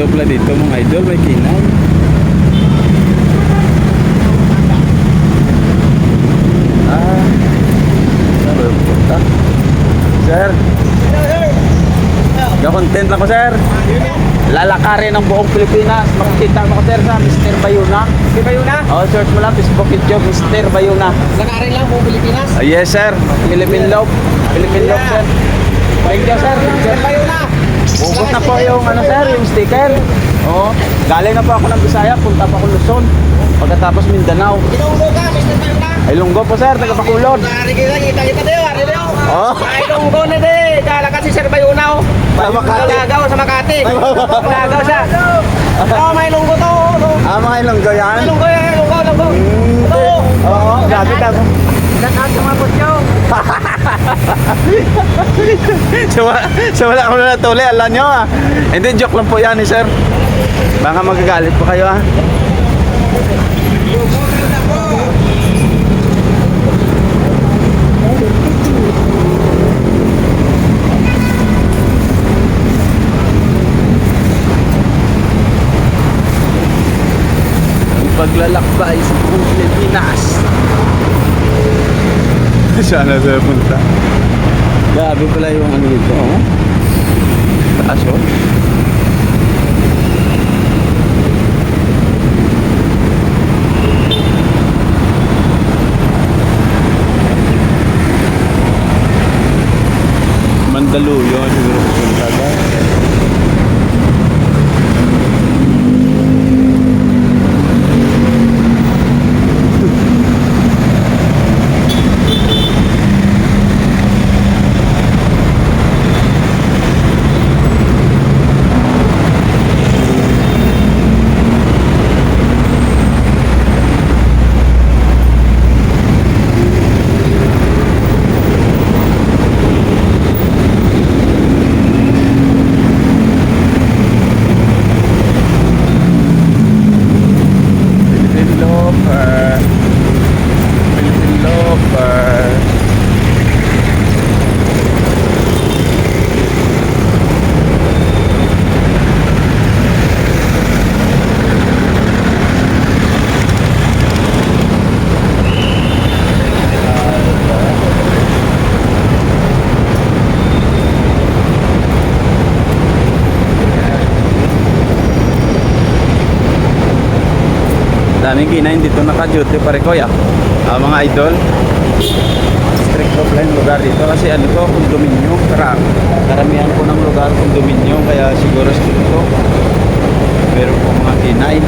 Ito pala dito mga idol, may kinay. Saan ba punta? Sir, content lang ko sir. Lalakarin ng buong Pilipinas. Makikita mo ko sir sa Mr. Bayuna. Di ba yun na? Oh, search mo lang Facebook, YouTube, Mr. Bayuna. Lakarin lang buong Pilipinas. Yes sir, Philippine Love. Philippine Love sir. Thank you sir. Di ba yun na? Ubos na po yung ano sir, yung sticker. Oo. Galing na po ako ng Bisaya, punta pa ako Luzon. Pagkatapos Mindanao. Ilonggo ka, Mr. Bayuna. Ay lunggo po sir, taga Bacolod. Dari kita, kita tayo, ari tayo. Oh. Ay, Ilonggo na de. Kala kasi Sir Bayuna. Sa Makati. Malagaw sa Makati. Malagaw siya. Oh, may Ilonggo to. Mga ilonggo yan? Ilonggo yan, Ilonggo. Oo, grabe ka. Lakas sumabot yun. So wala ko na natuloy, alam nyo ah. Hindi, joke lang po yan eh sir. Baka magagalit po kayo ah. Paglalakbay sa buong Pilipinas. Sana sa punta. Grabe pala yung ano dito, oh. Taas, oh. Mandaluyong siguro punta ba? Daming kinain dito, naka-duty pa rin kuya. Mga idol, strict off lang lugar dito kasi ano to, condominium. Karamihan po ng lugar condominium, kaya siguro dito meron po mga kinain.